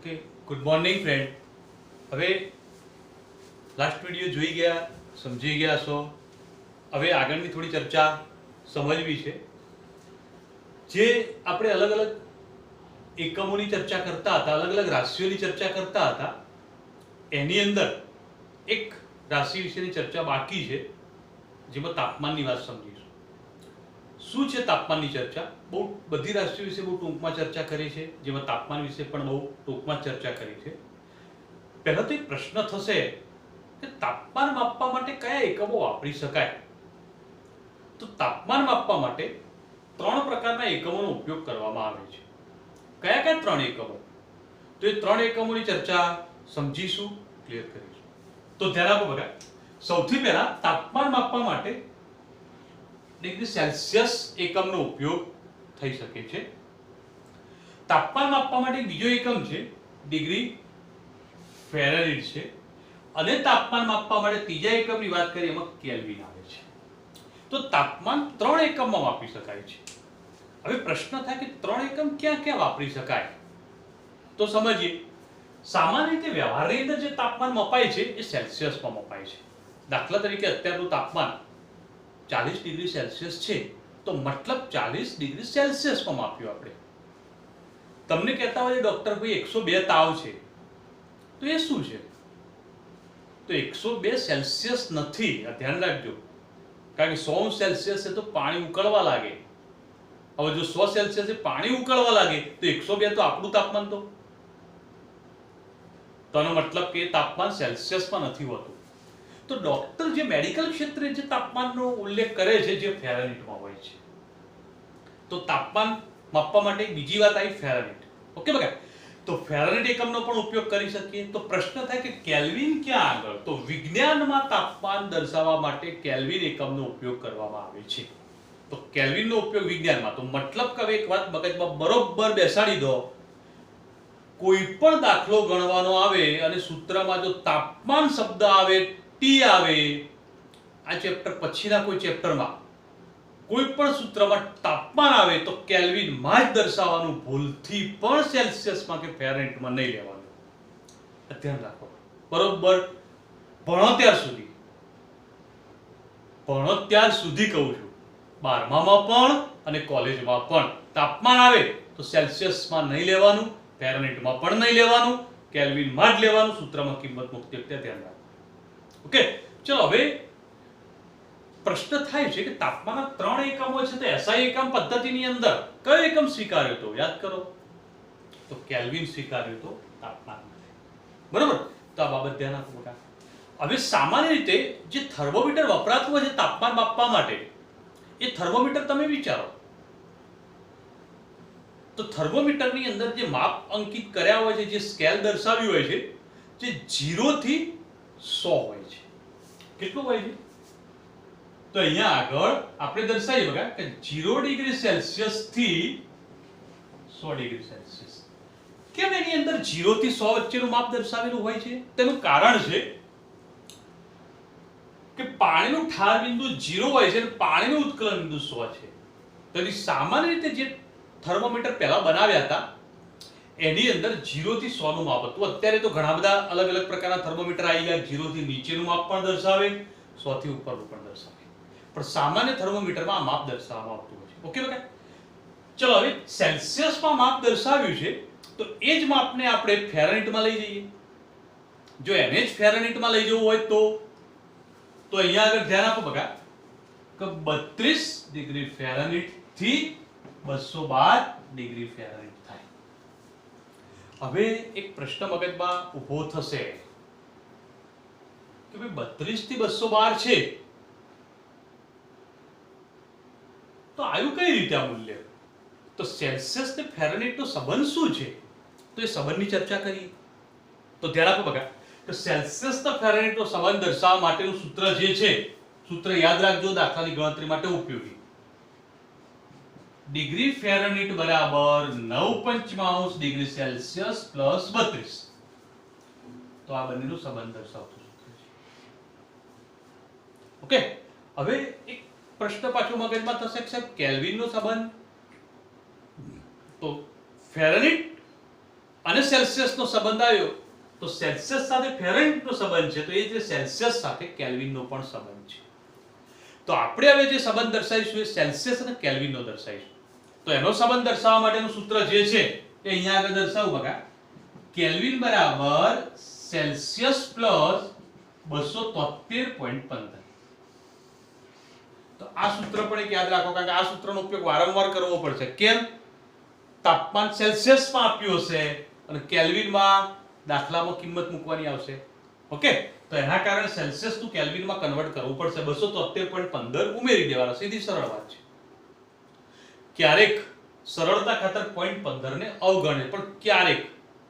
Okay, good morning friend. હવે last video જોઈ ગયા, સમજી ગયા છો. હવે આગળની થોડી ચર્ચા સમજવી છે. જે આપણે અલગ અલગ એકમોની ચર્ચા કરતા હતા, અલગ અલગ રાશિઓની ચર્ચા કરતા હતા, એની અંદર એક રાશિ વિશેની ચર્ચા બાકી છે, જેમાં તાપમાનની વાત સમજીશું. શું છે તાપમાનની ચર્ચા? બહુ બધી રાશિઓ વિશે બહુ ટૂંકમાં ચર્ચા કરી છે, જેમાં તાપમાન વિશે પણ બહુ ટૂંકમાં ચર્ચા કરી છે. પહેલા તો એક પ્રશ્ન થશે કે તાપમાન માપવા માટે કયા એકમો વાપરી શકાય? તો તાપમાન માપવા માટે 3 પ્રકારના એકમોનો ઉપયોગ કરવામાં આવે છે. કયા કયા 3 એકમો? તો એ 3 એકમોની ચર્ચા સમજીશું, ક્લિયર કરીશું. તો ધ્યાન આપો બગા. સૌથી પહેલા તાપમાન માપવા માટે ડિગ્રી સેલ્સિયસ એકમનો ઉપયોગ થઈ શકે છે. તાપમાન માપવા માટે બીજો એકમ છે ડિગ્રી ફેરનહીટ છે, અને તાપમાન માપવા માટે ત્રીજા એકમની વાત કરીએ એમાં કેલ્વિન આવે છે. તો તાપમાન 3 એકમમાં માપી શકાય છે. હવે પ્રશ્ન થાય કે 3 એકમ ક્યાં ક્યાં વાપરી શકાય? તો સમજીએ. સામાન્ય રીતે વ્યવહારની અંદર જે તાપમાન મપાય છે એ સેલ્સિયસમાં મપાય છે. દાખલા તરીકે અત્યારનું તાપમાન 40 ડિગ્રી સેલ્સિયસ છે, તો મતલબ 40 ડિગ્રી સેલ્સિયસમાં માપ્યું આપણે. તમને કહેતા હોય ડોક્ટર ભાઈ 102 તાવ છે, તો એ શું છે? તો 102 સેલ્સિયસ નથી, આ ધ્યાન રાખજો. કારણ કે 100 સેલ્સિયસ છે તો પાણી ઉકળવા લાગે. હવે જો 100 સેલ્સિયસ પાણી ઉકળવા લાગે તો 102 તો આપણું તાપમાન. તો આનો મતલબ કે તાપમાન સેલ્સિયસમાં નથી હોતું. તો ડોક્ટર જે મેડિકલ ક્ષેત્રે જે તાપમાનનો ઉલ્લેખ કરે છે જે ફેરનહીટમાં હોય છે. તો તાપમાન માપવા માટે બીજી વાત આવી ફેરનહીટ. ઓકે બકા. તો ફેરનહીટ એકમનો પણ ઉપયોગ કરી શકીએ. તો પ્રશ્ન થાય કે કેલ્વિન ક્યાં આગળ? તો વિજ્ઞાનમાં તાપમાન દર્શાવવા માટે કેલ્વિન એકમનો ઉપયોગ કરવામાં આવે છે. તો કેલ્વિનનો ઉપયોગ વિજ્ઞાનમાં, તો મતલબ કે એક વાત મગજમાં બરોબર બેસાડી દો. કોઈ પણ દાખલો ગણવાનો આવે અને સૂત્રમાં જો તાપમાન શબ્દ આવે, ટી આવે, આ ચેપ્ટર પછીના કોઈ ચેપ્ટરમાં કોઈ પણ સૂત્રમાં તાપમાન આવે તો કેલ્વિનમાં જ દર્શાવવાનું, ભૂલથી પણ સેલ્સિયસમાં કે ફેરનહીટમાં નહીં લેવાનું. ધ્યાન રાખો બરોબર. ભણો ત્યાર સુધી કહું છું, 12મામાં પણ અને કોલેજમાં પણ તાપમાન આવે તો સેલ્સિયસમાં નહીં લેવાનું, ફેરનહીટમાં પણ નહીં લેવાનું, કેલ્વિનમાં જ લેવાનું. સૂત્રમાં કિંમત મૂકતી વખતે ધ્યાન રાખો. ઓકે, ચલો. હવે પ્રશ્ન થાય છે કે તાપમાનના 3 એકમો છે, તો એસઆઈ એકમ પદ્ધતિની અંદર કયો એકમ સ્વીકાર્યો હતો? યાદ કરો. તો કેલ્વિન સ્વીકાર્યો હતો તાપમાન માટે. બરોબર. તો આ બાબત ધ્યાન આપો બેટા. હવે સામાન્ય રીતે જે થર્મોમીટર વપરાતું હોય છે તાપમાન માપવા માટે, એ થર્મોમીટર તમે વિચારો તો થર્મોમીટરની અંદર જે માપ અંકિત કર્યા હોય છે, જે સ્કેલ દર્શાવ્યું હોય છે, જે 0 થી 100 હોય છે. કેટલું હોય છે? તો અહીંયા આગળ આપણે દર્શાવીએ બગા કે 0 ડિગ્રી સેલ્સિયસ થી 100 ડિગ્રી સેલ્સિયસ. કેમ એની અંદર 0 થી 100 વચ્ચેનું માપ દર્શાવેલું હોય છે? તેનું કારણ છે કે પાણીનું ઠાર બિંદુ 0 હોય છે અને પાણીનું ઉત્કલન બિંદુ 100 છે. તો સામાન્ય રીતે જે થર્મોમીટર પહેલા બનાવ્યા હતા એની અંદર 0 થી 100 નું માપ હતું. અત્યારે તો ઘણા બધા અલગ અલગ પ્રકારના થર્મોમીટર આવી ગયા, 0 થી નીચેનું માપ પણ દર્શાવે, 100 થી ઉપરનું પણ દર્શાવે. પણ સામાન્ય થર્મોમીટરમાં આ માપ દર્શાવવામાં આવતું હોય છે. ઓકે બકા. ચલો, હવે સેલ્સિયસમાં માપ દર્શાવ્યું છે, તો એ જ માપને આપણે ફેરનહીટમાં લઈ જઈએ. જો એને જ ફેરનહીટમાં લઈ જવું હોય તો અહીંયા આગળ ધ્યાન આપો બકા કે 32 ડિગ્રી ફેરનહીટ થી 212 ડિગ્રી ફેરનહીટ થાય. હવે એક પ્રશ્ન મગજમાં ઊભો થશે કે ભાઈ 32 થી 212 છે, તો આવ્યું કઈ રીતે આ મૂલ્ય? તો સેલ્સિયસ ને ફેરનહીટ નો સંબંધ શું છે? તો એ સંબંધની ચર્ચા કરીએ. તો ધ્યાન આપો બગા કે સેલ્સિયસ ને ફેરનહીટ નો સંબંધ દર્શાવવા માટેનું સૂત્ર જે છે, સૂત્ર યાદ રાખજો, દાખલાની ગણતરી માટે ઉપયોગી. ડિગ્રી ફેરનહીટ બરાબર 9.5 ડિગ્રી સેલ્સિયસ પ્લસ 32. તો આ બંનેનો સંબંધ દર્શાવતું સૂત્ર છે. ઓકે. હવે એક પ્રશ્ન પાછો મગજમાં થશે કે સાહેબ કેલ્વિનનો સંબંધ, તો ફેરનહીટ અને સેલ્સિયસનો સંબંધ આવ્યો તો સેલ્સિયસ સાથે ફેરનહીટનો સંબંધ છે, તો એ જે સેલ્સિયસ સાથે કેલ્વિનનો પણ સંબંધ છે. તો આપણે હવે જે સંબંધ દર્શાવીશું એ સેલ્સિયસ અને કેલ્વિનનો દર્શાવીશું. તો એનો સંબંધ દર્શાવવા માટેનું સૂત્ર જે છે એ અહીંયા આગળ દર્શાવું બકા. કેલ્વિન બરાબર સેલ્સિયસ પ્લસ 273.15. તો આ સૂત્ર પણ એક યાદ રાખો, કારણ કે આ સૂત્રનો ઉપયોગ વારંવાર કરવો પડશે. કેમ? તાપમાન સેલ્સિયસમાં આપ્યું હશે અને કેલ્વિનમાં દાખલામાં કિંમત મૂકવાની આવશે. ઓકે, તો એના કારણે સેલ્સિયસ ટુ કેલ્વિનમાં કન્વર્ટ કરવું પડશે. 273.15 ઉમેરી દેવાના. સીધી સરળ વાત છે. ક્યારેક સરળતા ખાતર 0.15 ને અવગણે, પણ ક્યારેક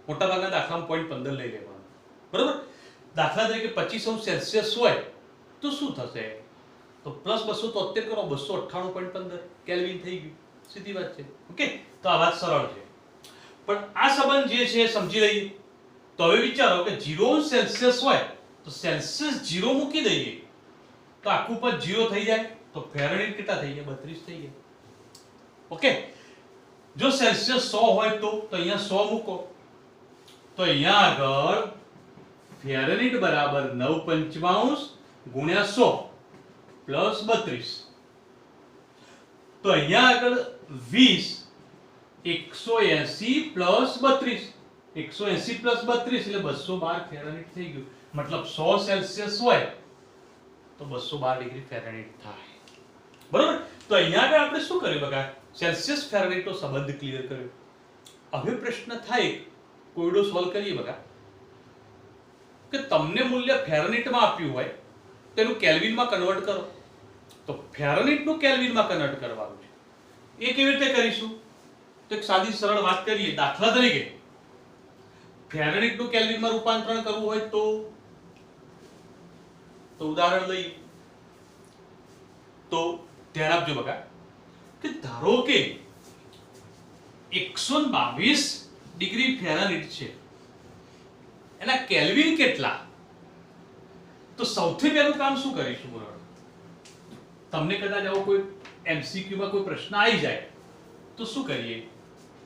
મોટાભાગના દાખલામાં 0.15 લઈ લેવાનું. બરોબર? દાખલા તરીકે 25 સેલ્સિયસ હોય તો શું થશે? તો પ્લસ 273 કરો, 298.15 કેલ્વિન થઈ ગયું. સીધી વાત છે. ઓકે, તો આ વાત સરળ છે. પણ આ સંબંધ જે છે સમજી લઈએ. તો હવે વિચારો કે 0 સેલ્સિયસ હોય તો સેલ્સિયસ 0 મૂકી દઈએ તો આખું પદ 0 થઈ જાય. તો ફેરનહીટ કેટલા થઈ ગયા? 32 થઈ ગયા. ઓકે, જો સેલ્સિયસ 100 હોય તો અહીંયા 100 મૂકો તો અહીંયા આગળ ફેરનહીટ બરાબર 9.95 ગુણ્યા 100 પ્લસ 32. તો અહીંયા આગળ 20 180 પ્લસ 32, 180 પ્લસ 32 એટલે 212 ફેરનહીટ થઈ ગયું. મતલબ 100 સેલ્સિયસ હોય તો 212 ડિગ્રી ફેરનહીટ થાય. બરોબર? તો અહીંયા આગળ આપણે શું કર્યું બકા? સેલ્સિયસ ફેરનહીટનો સંબંધ ક્લિયર કર્યો. હવે પ્રશ્ન થાય, કોયડો સોલ્વ કરીએ બકા, કે તમને મૂલ્ય ફેરનહીટમાં આપ્યું હોય તેનું કેલ્વિનમાં કન્વર્ટ કરો. તો ફેરનહીટનું કેલ્વિનમાં કન્વર્ટ કરવાનું છે. એ કેવી રીતે કરીશું? તો એક સાદી સરળ વાત કરીએ. દાખલા તરીકે ફેરનહીટનું કેલ્વિનમાં રૂપાંતરણ કરવું હોય તો ઉદાહરણ લઈએ. તો ધ્યાન આપજો બકા કે ધારો કે 122 ડિગ્રી ફેરનહીટ છે, એના કેલ્વિન કેટલા? તો સૌથી પહેલું કામ શું કરીશું? બરાબર, તમને કદાચ આવો કોઈ MCQ માં કોઈ પ્રશ્ન આવી જાય તો શું કરીએ?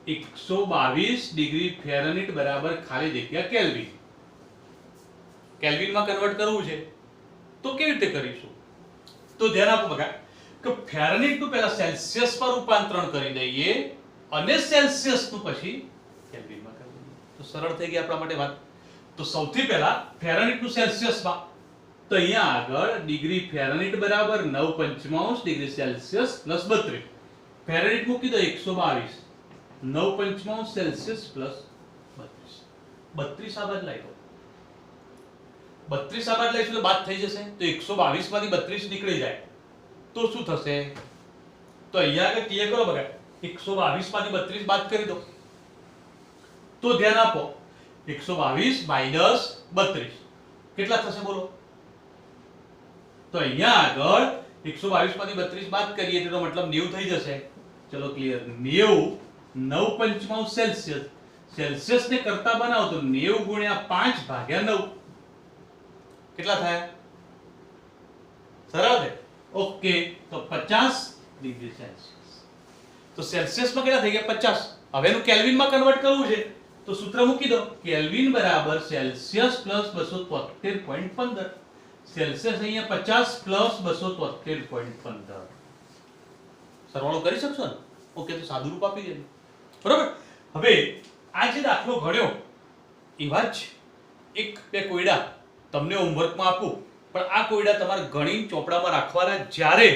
122 ડિગ્રી ફેરનહીટ બરાબર ખાલી જગ્યા કેલ્વિન. કેલ્વિનમાં કન્વર્ટ કરવું છે તો કેવી રીતે કરીશું? તો ધ્યાન આપો બકા કે ફેરનહીટનું પહેલા સેલ્સિયસમાં રૂપાંતરણ કરી દઈએ અને સેલ્સિયસનું પછી કેલ્વિનમાં કરી દઈએ તો સરળ થઈ ગઈ આપણા માટે વાત. તો સૌથી પહેલા ફેરનહીટનું સેલ્સિયસમાં, તો અહીંયા આગળ ડિગ્રી ફેરનહીટ બરાબર 9.95 ડિગ્રી સેલ્સિયસ પ્લસ 32. ફેરનહીટ મૂકી દો 122, 9.95 સેલ્સિયસ પ્લસ 32. 32 આ બાદ લઈ લો. 32 આ બાદ લઈશું તો બાદ થઈ જશે. તો 122 માંથી 32 નીકળી જાય તો શું થશે? તો અહીંયા આગળ ક્લિયર કરો બગા. 122 માંથી 32 બાદ કરી દો તો ધ્યાન આપો 122 માઈનસ 32 કેટલા થશે બોલો? તો અહીંયા આગળ 122 માંથી 32 બાદ કરીએ તો મતલબ 90 થઈ જશે. ચલો ક્લિયર. 90 9.95 સેલ્સિયસ, સેલ્સિયસ ને કરતા બનાવો તો 90 ગુણ્યા 5 ભાગ્યા 9 કેટલા થાય? સરળ છે. ઓકે, તો 50 ડિગ્રી સેલ્સિયસ. તો સેલ્સિયસમાં કેટલા થઈ ગયા? 50. હવે એનું કેલ્વિનમાં કન્વર્ટ કરવું છે તો સૂત્ર મૂકી દો. કેલ્વિન બરાબર સેલ્સિયસ પ્લસ 273.15. સેલ્સિયસ અહીંયા 50 પ્લસ 273.15. સરવાળો કરી શકશો ને? ઓકે, તો સાદું રૂપ આપી દેજો. બરોબર? હવે આ જે દાખલો ગણ્યો એવા જ એક બે કોયડા તમને હોમવર્કમાં આપું, પણ આ કોયડા તમારે ગણી ચોપડામાં રાખવાના. જ્યારે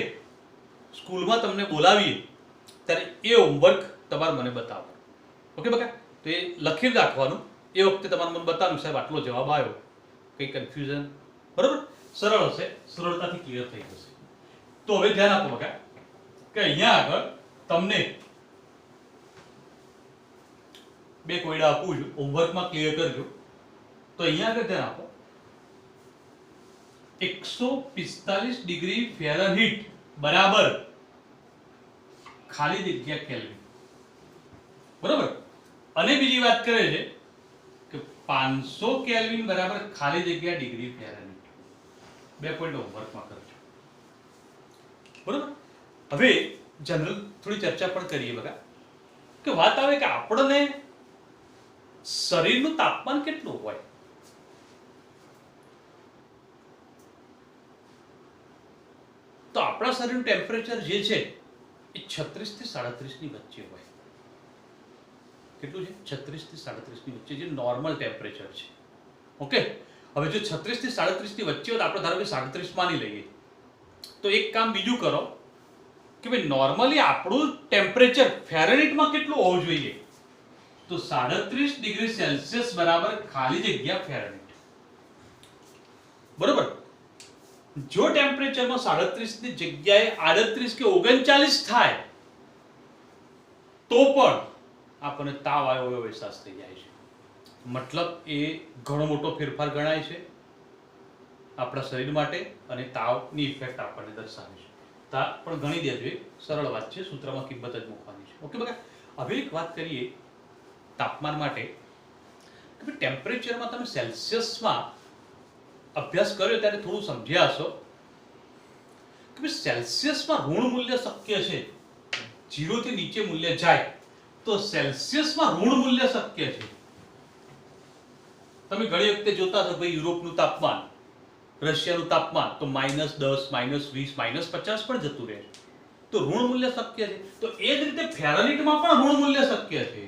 સ્કૂલમાં તમને બોલાવીએ ત્યારે એ હોમવર્ક તમારે મને બતાવો. ઓકે બકા? તો એ લખી રાખવાનું. એ વખતે તમારે મને બતાવવાનું સાહેબ આટલો જવાબ આવ્યો, કંઈ કન્ફ્યુઝન. બરોબર? સરળ હશે, સરળતાથી ક્લિયર થઈ જશે. તો હવે ધ્યાન આપો બકા કે અહીંયા આગળ તમને બે કોયડા આપું છું, હોમવર્કમાં ક્લિયર કરજો. તો અહીંયા આગળ ધ્યાન આપો. 145 ડિગ્રી ફેરનહીટ બરાબર ખાલી જગ્યા કેલ્વિન. બરોબર? અને બીજી વાત કરે છે કે 500 કેલ્વિન બરાબર ખાલી જગ્યા ડિગ્રી ફેરનહીટ. બે પોઈન્ટ હોમવર્કમાં કરજો. બરોબર? હવે જનરલ થોડી ચર્ચા પણ કરીએ બગા કે વાત આવે કે આપણને શરીરનું તાપમાન કેટલું હોય? તો આપણા શરીરનું ટેમ્પરેચર જે છે એ 36 થી 37 ની વચ્ચે હોય. કેટલું છે? 36 થી 37 ની વચ્ચે, જે નોર્મલ ટેમ્પરેચર છે. ઓકે, હવે જો 36 થી 37 ની વચ્ચે હોય તો આપણે ધારો કે 37 માની લઈએ, તો એક કામ બીજું કરો કે ભાઈ નોર્મલી આપણું ટેમ્પરેચર ફેરનહીટમાં કેટલું હોવું જોઈએ? તો 37 ડિગ્રી સેલ્સિયસ બરાબર ખાલી જગ્યા ફેરનહીટ. બરોબર? જો ટેમ્પરેચરમાં 37 ની જગ્યાએ 38 કે 39 થાય તો પણ આપણને તાવ આવ્યો એવો અહેસાસ થઈ જાય છે. મતલબ એ ઘણો મોટો ફેરફાર ગણાય છે આપણા શરીર માટે, અને તાવની ઇફેક્ટ આપણને દર્શાવે છે. તાપ પણ ગણી દેજો, એક સરળ વાત છે, સૂત્રમાં કિંમત જ મૂકવાની છે. ઓકે બકા, હવે એક વાત કરીએ તાપમાન માટે કે ટેમ્પરેચરમાં તમે સેલ્સિયસમાં અભ્યાસ કર્યો ત્યારે થોડું સમજ્યા હશો કે સેલ્સિયસમાં ઋણ મૂલ્ય શક્ય છે. 0 થી નીચે મૂલ્ય જાય તો સેલ્સિયસમાં ઋણ મૂલ્ય શક્ય છે. તમે ઘણી વખતે જોતા હશો ભાઈ યુરોપનું તાપમાન, રશિયાનું તાપમાન તો -10, -20, -50 પણ જતું રહે છે. તો ઋણ મૂલ્ય શક્ય છે. તો એ જ રીતે ફેરનહીટમાં પણ ઋણ મૂલ્ય શક્ય છે.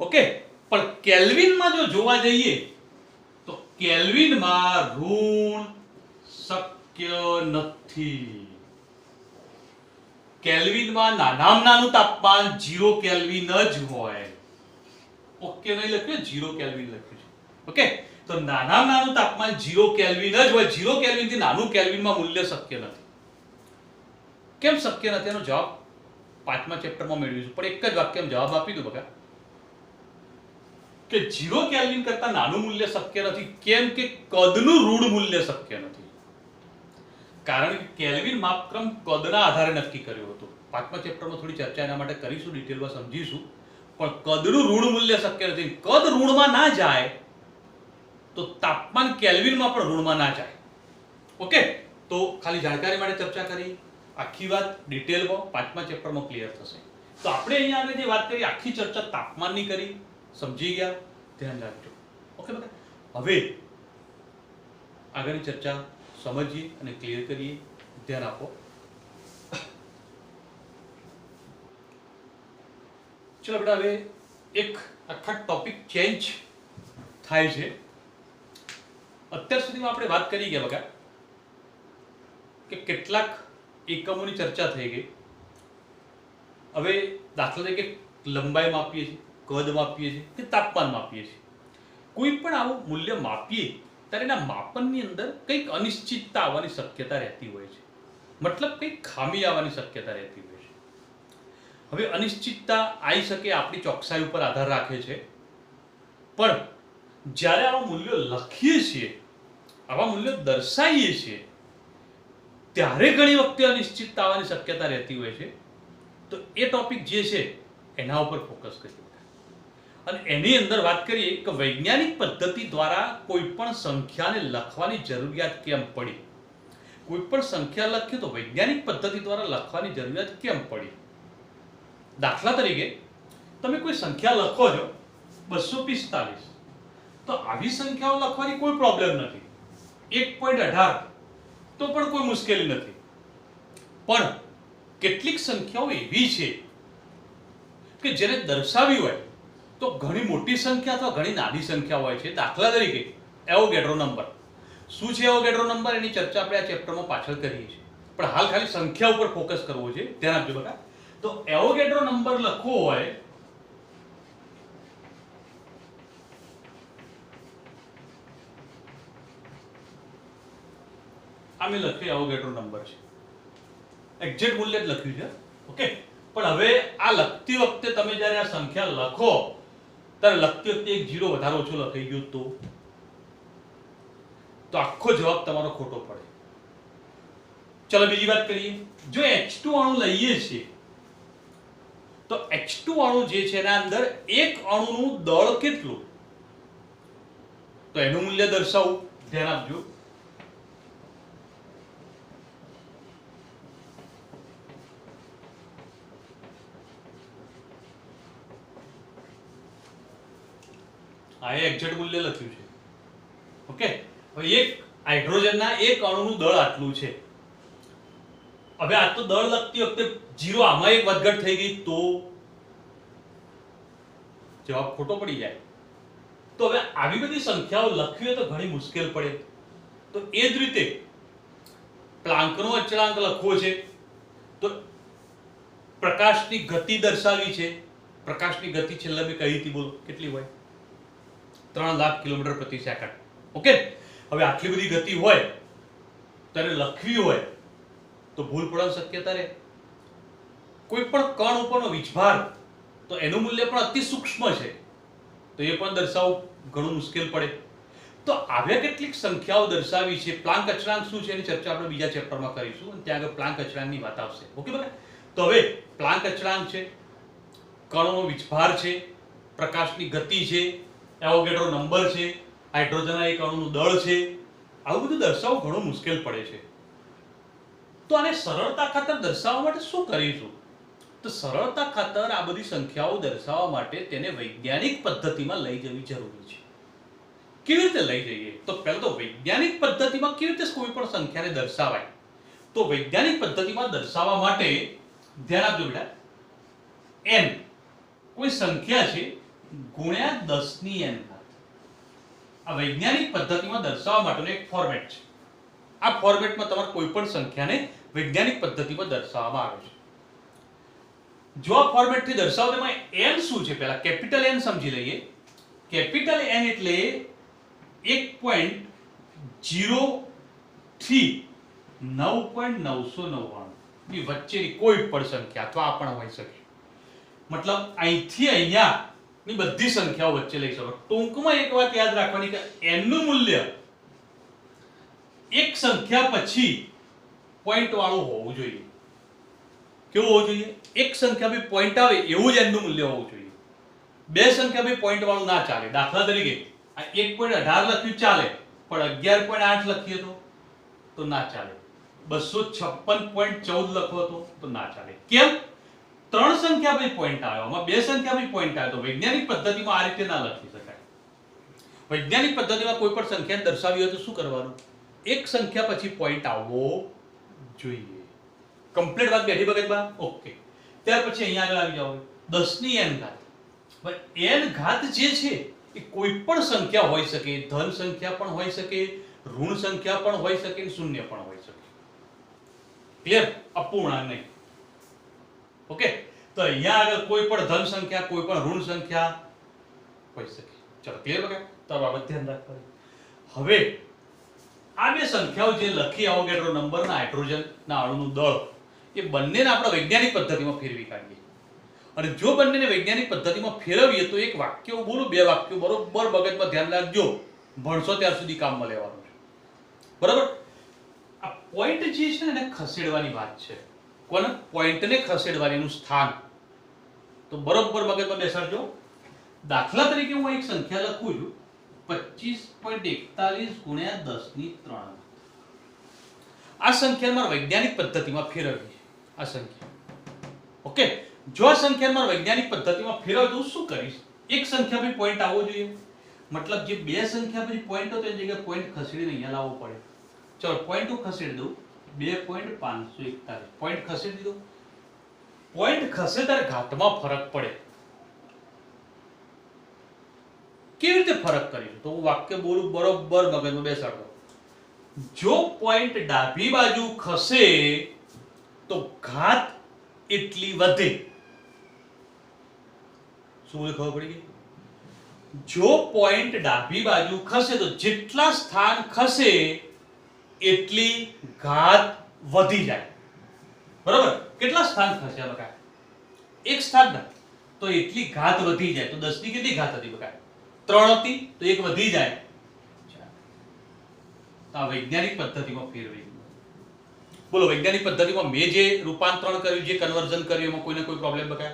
ઓકે, પણ કેલ્વિનમાં જો જોવા જઈએ તો કેલ્વિનમાં ઋણ શક્ય નથી. કેલ્વિનમાં નાનામાં નાનું તાપમાન 0 કેલ્વિન જ હોય. ઓકે નહીં લખ્યું, 0 કેલ્વિન લખ્યું છે. ઓકે, તો નાનામાં નાનું તાપમાન 0 કેલ્વિન જ હોય. 0 કેલ્વિન થી નાનું કેલ્વિનમાં મૂલ્ય શક્ય નથી. કેમ શક્ય નથી? એનો જવાબ 5મા ચેપ્ટરમાં મેળવીશું, પણ એક જ વાક્યમાં જવાબ આપી દો બકા કે 0 કેલ્વિન કરતા નાનું મૂલ્ય શક્ય નથી. કેમ કે કદનું ઋણ મૂલ્ય શક્ય નથી. કારણ કે કેલ્વિન માપક્રમ કદના આધારે નક્કી કર્યો હતો. 5મા ચેપ્ટરમાં થોડી ચર્ચા એના માટે કરીશું, ડિટેલમાં સમજીશું. પણ કદનું ઋણ મૂલ્ય શક્ય નથી. કદ ઋણમાં ના જાય તો તાપમાન કેલ્વિનમાં પણ ઋણમાં ના જાય. ઓકે, તો ખાલી જાણકારી માટે ચર્ચા કરી, આખી વાત ડિટેલમાં 5મા ચેપ્ટરમાં ક્લિયર થશે. તો આપણે અહીંયા આગળ જે વાત કરી આખી ચર્ચા તાપમાનની કરી, સમજી ગયા? ધ્યાન રાખજો. ઓકે બકા, હવે આગળની ચર્ચા સમજીએ અને ક્લિયર કરીએ. ધ્યાન આપો. ચલો બેટા, હવે એક આખા ટોપિક ચેન્જ થાય છે. અત્યાર સુધીમાં આપણે વાત કરી ગયા બકા કે કેટલાક એકમોની ચર્ચા થઈ ગઈ. હવે દાખલા તરીકે લંબાઈ માપીએ છીએ, કદ માપીએ છીએ કે તાપમાન માપીએ છીએ. કોઈ પણ આવું મૂલ્ય માપીએ ત્યારે એના માપનની અંદર કંઈક અનિશ્ચિતતા આવવાની શક્યતા રહેતી હોય છે. મતલબ કંઈક ખામી આવવાની શક્યતા રહેતી હોય છે. હવે અનિશ્ચિતતા આવી શકે, આપણી ચોકસાઈ ઉપર આધાર રાખે છે. પણ જ્યારે આવા મૂલ્યો લખીએ છીએ, આવા મૂલ્યો દર્શાવીએ છીએ, ત્યારે ઘણી વખતે અનિશ્ચિતતા આવવાની શક્યતા રહેતી હોય છે. તો એ ટોપિક જે છે એના ઉપર ફોકસ કરીએ અને એની અંદર વાત કરીએ કે વૈજ્ઞાનિક પદ્ધતિ દ્વારા કોઈ પણ સંખ્યાને લખવાની જરૂરિયાત કેમ પડી. કોઈ પણ સંખ્યા લખીએ તો વૈજ્ઞાનિક પદ્ધતિ દ્વારા લખવાની જરૂરિયાત કેમ પડી. દાખલા તરીકે તમે કોઈ સંખ્યા લખો છો 245, તો આવી સંખ્યાઓ લખવાની કોઈ પ્રોબ્લેમ નથી. 1.18 તો પણ કોઈ મુશ્કેલી નથી. પણ કેટલીક સંખ્યાઓ એવી છે કે જેને દર્શાવી હોય તો ઘણી મોટી સંખ્યા અથવા ઘણી નાની સંખ્યા હોય છે. દાખલા તરીકે એવોગેડ્રો નંબર. શું છે એવોગેડ્રો નંબર? એની ચર્ચા આપણે આ ચેપ્ટરમાં પાછળ કરીએ છીએ, પણ હાલ ખાલી સંખ્યા ઉપર ફોકસ કરવો છે. ધ્યાન આપજો બકા. તો એવોગેડ્રો નંબર લખવો હોય આ મેં લખ્યું એવોગેડ્રો નંબર છે, એક્ઝેક્ટ મૂલ્ય જ લખ્યું છે. ઓકે, પણ હવે આ લખતી વખતે તમે જ્યારે આ સંખ્યા લખો ત્યારે લખતી વખતે એક 0 વધારે ઓછો લખાઈ ગયો તો આખો જવાબ તમારો ખોટો પડે. ચલો બીજી વાત કરીએ. જો H2 અણુ લઈએ છીએ તો H2 અણુ જે છે એના અંદર એક અણુનું દળ કેટલું, તો એનું મૂલ્ય દર્શાવવું. ધ્યાન આપજો. આ એક્ઝેક્ટ મૂલ્ય લખ્યું છે. ઓકે, હવે એક હાઇડ્રોજનના એક અણુનું દળ આટલું છે. હવે આ તો દળ લખતી વખતે 0 આમાં એક વધઘટ થઈ ગઈ તો જવાબ ખોટો પડી જાય. તો હવે આવી બધી સંખ્યાઓ લખવી હોય તો ઘણી મુશ્કેલ પડે. તો એ જ રીતે પ્લાન્કનો અચળાંક લખવો છે તો પ્રકાશની ગતિ દર્શાવી છે. પ્રકાશની ગતિ છેલ્લે મેં કહી હતી, બોલો કેટલી હોય? 3 લાખ કિલોમીટર પ્રતિ સેકન્ડ. ઓકે, હવે આટલી બધી ગતિ હોય ત્યારે લખવી હોય તો ભૂલ પડવાની શક્યતા રહે. કોઈ પણ કણ ઉપરનો વીજભાર તો એનું મૂલ્ય પણ અતિ સૂક્ષ્મ છે, તો એ પણ દર્શાવવું ઘણું મુશ્કેલ પડે. તો આવ્યા કેટલીક સંખ્યાઓ દર્શાવી છે. પ્લાન્ક અચળાંક શું છે એની ચર્ચા આપણે બીજા ચેપ્ટરમાં કરીશું અને ત્યાં આગળ પ્લાન્ક અચળાંકની વાત આવશે. ઓકે બરાબર. તો હવે પ્લાન્ક અચળાંક છે, કણોનો વીજભાર છે, પ્રકાશની ગતિ છે, એવોગેડ્રો નંબર છે, હાઇડ્રોજનના એક અણુનું દળ છે. આવું બધું દર્શાવવું ઘણું મુશ્કેલ પડે છે. તો આને સરળતા ખાતર દર્શાવવા માટે શું કરીશું? તો સરળતા ખાતર આ બધી સંખ્યાઓ દર્શાવવા માટે તેને વૈજ્ઞાનિક પદ્ધતિમાં લઈ જવી જરૂરી છે. કેવી રીતે લઈ જઈએ? તો પહેલા તો વૈજ્ઞાનિક પદ્ધતિમાં કેવી રીતે કોઈ પણ સંખ્યાને દર્શાવાય? તો વૈજ્ઞાનિક પદ્ધતિમાં દર્શાવવા માટે ધ્યાન આપજો બેટા. n કોઈ સંખ્યા છે ગુણ્યા 10 ની n ઘાત. આ વૈજ્ઞાનિક પદ્ધતિમાં દર્શાવવા માટેનો એક ફોર્મેટ છે. આ ફોર્મેટમાં તમારે કોઈ પણ સંખ્યાને વૈજ્ઞાનિક પદ્ધતિમાં દર્શાવવામાં આવે છે. જો આ ફોર્મેટથી દર્શાવો તેમાં n શું છે પહેલા કેપિટલ N સમજી લઈએ. કેપિટલ N એટલે 1.0 થી 9.999 ની વચ્ચેની કોઈ પણ સંખ્યા અથવા આ પણ હોઈ શકે. મતલબ અહીંથી અહીંયા ની બધી સંખ્યાઓ વચ્ચે લઈ શકો. ટૂંકમાં એક વાત યાદ રાખવાની કે n નું મૂલ્ય એક સંખ્યા પછી પોઈન્ટ વાળું હોવું જોઈએ. કેવું હોવું જોઈએ? એક સંખ્યા પછી પોઈન્ટ આવે એવું જ n નું મૂલ્ય હોવું જોઈએ. બે સંખ્યા પછી પોઈન્ટ વાળું ના ચાલે. દાખલા તરીકે આ 1.18 લખ્યું ચાલે, પણ 11.8 લખીએ તો ના ચાલે. 256.14 લખો તો ના ચાલે. કેમ? ત્રણ સંખ્યા પછી પોઈન્ટ આવ્યો, આમાં બે સંખ્યા પછી પોઈન્ટ આવ્યો. તો વૈજ્ઞાનિક પદ્ધતિમાં આ રીતે ના લખી શકાય. વૈજ્ઞાનિક પદ્ધતિમાં કોઈ પણ સંખ્યા દર્શાવી હોય તો શું કરવાનું? એક સંખ્યા પછી પોઈન્ટ આવવો જોઈએ. કમ્પ્લીટ વાત બેઠી બગજમાં? ઓકે. ત્યાર પછી અહીંયા આગળ આવી જાવ 10 ની n ઘાત. ભાઈ n ઘાત જે છે એ કોઈ પણ સંખ્યા હોઈ શકે. ધન સંખ્યા પણ હોઈ શકે, ઋણ સંખ્યા પણ હોઈ શકે, શૂન્ય પણ હોઈ શકે. ક્લિયર? અપૂર્ણાંક નહીં. ઓકે, તો અહીંયા આગળ કોઈ પણ ધન સંખ્યા, કોઈ પણ ઋણ સંખ્યા હોઈ શકે. ચલો ક્લિયર બગા? તો આ બાબત ધ્યાન રાખવાની. હવે આ બે સંખ્યાઓ જે લખી એવોગેડ્રો નંબરના હાઇડ્રોજનના અણુનું દળ, એ બંનેને આપણે વૈજ્ઞાનિક પદ્ધતિમાં ફેરવી કાઢીએ. અને જો બંનેને વૈજ્ઞાનિક પદ્ધતિમાં ફેરવીએ તો એક વાક્ય હું બોલું, બે વાક્યો બરોબર મગજમાં ધ્યાન રાખજો. ભણશો ત્યાર સુધી કામમાં લેવાનું છે. બરાબર? આ પોઈન્ટ જે છે ને એને ખસેડવાની વાત છે. કોને? પોઈન્ટને ખસેડવાની, એનું સ્થાન. તો બરોબર મગજમાં બેસાડજો. દાખલા તરીકે હું એક સંખ્યા લખું છું 25.41 ગુણ્યા 10 ની 3. આ સંખ્યા મારે વૈજ્ઞાનિક પદ્ધતિમાં ફેરવવી છે. આ સંખ્યા. ઓકે, જો આ સંખ્યા મારે વૈજ્ઞાનિક પદ્ધતિમાં ફેરવવી તો શું કરીશ? એક સંખ્યા પછી પોઈન્ટ આવવો જોઈએ. મતલબ જે બે સંખ્યા પછી પોઈન્ટ હતો એ જગ્યાએ પોઈન્ટ ખસેડીને અહીંયા લાવવો પડે. ચલો પોઈન્ટ હું ખસેડી દઉં. 2.541. પોઈન્ટ ખસેડી દીધો. પોઈન્ટ ખસે ત્યારે ઘાતમાં ફરક પડે. કેવી રીતે ફરક કરીશું? તો હું વાક્ય બોલું બરોબર મગજમાં બેસાડો. જો પોઈન્ટ ડાબી બાજુ ખસે તો ઘાત એટલી વધે. શું ખબર પડી ગઈ? જો પોઈન્ટ ડાબી બાજુ ખસે તો જેટલા સ્થાન ખસે એટલી ઘાત વધી જાય. બરાબર? કેટલા સ્થાન ખસ્યા બકા? એક સ્થાન ના, તો એટલી ઘાત વધી જાય. તો 10 ની કેટલી ઘાત હતી બકા? 3 હતી, તો એક વધી જાય. તો આ વૈજ્ઞાનિક પદ્ધતિમાં ફેરવી. બોલો, વૈજ્ઞાનિક પદ્ધતિમાં મેં જે રૂપાંતરણ કર્યું, જે કન્વર્ઝન કર્યું, એમાં કોઈને કોઈ પ્રોબ્લેમ બકા?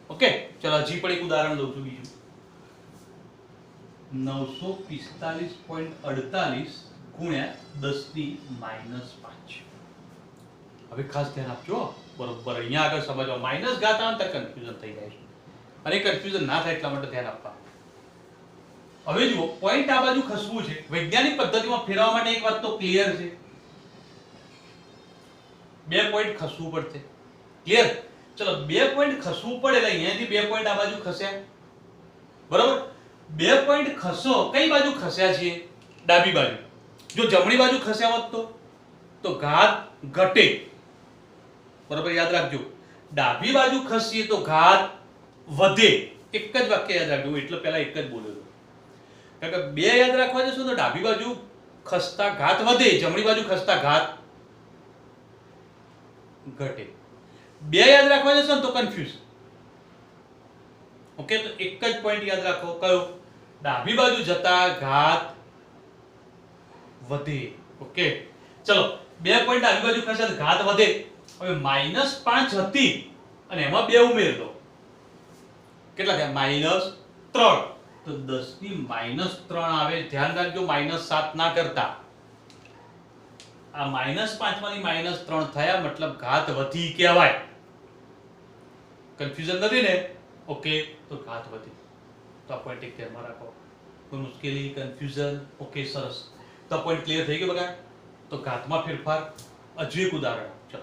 ઓકે, ચલો હજી પણ એક ઉદાહરણ દઉં છું બીજું. 945.48 ગુણ્યા 10 ની -5. હવે ખાસ ધ્યાન આપજો. બરોબર અહીંયા આગળ સમજો. માઈનસ ઘાત આવે ત્યારે કન્ફ્યુઝન થઈ જાય છે. અને કન્ફ્યુઝન ના થાય એટલા માટે ધ્યાન આપવાનું. હવે જુઓ પોઈન્ટ આ બાજુ ખસવું છે, વૈજ્ઞાનિક પદ્ધતિમાં ફેરવવા માટે એક વાત તો ક્લિયર છે, બે પોઈન્ટ ખસવું પડશે. ક્લિયર? ચલો બે પોઈન્ટ ખસવું પડે એટલે અહીંયાથી બે પોઈન્ટ આ બાજુ ખસ્યા, બરાબર? બે પોઈન્ટ ખસો કઈ બાજુ ખસ્યા છે? ડાબી બાજુ. જો જમણી બાજુ ખસ્યા હોત તો ઘાત ઘટે, બરાબર? યાદ રાખજો, ડાબી બાજુ ખસીએ તો ઘાત વધે. એક જ વાક્ય યાદ રાખજો, એટલે પહેલા એક જ બોલ્યો, કારણ કે બે યાદ રાખવા જશો તો ડાબી બાજુ ખસતા ઘાત વધે, જમણી બાજુ ખસતા ઘાત ઘટે. બે યાદ રાખવા જશો ને તો કન્ફ્યુઝ. ઓકે, તો એક જ પોઈન્ટ યાદ રાખો, કયો? ડાબી બાજુ જતા ઘાત વધે. ઓકે, ચલો બે પોઈન્ટ ડાબી બાજુ ખસે તો ઘાત વધે. હવે -5 હતી અને એમાં 2 ઉમેર દો, કેટલા થયા? -3. તો 10 ની -3 આવે. ધ્યાન રાખજો, -7 ના કરતા. આ -5 માંથી -3 થયા, મતલબ ઘાત વધી કહેવાય. કન્ફ્યુઝન નથી ને? ઓકે, તો ઘાત વધી. તો આ પોઈન્ટ એક ધ્યાનમાં રાખો. કોઈ મુશ્કેલી, કન્ફ્યુઝન? ઓકે, સરસ. તો આ પોઈન્ટ ક્લિયર થઈ ગયો બગા? તો ઘાતમાં ફેરફાર. હજુ એક ઉદાહરણ, ચલો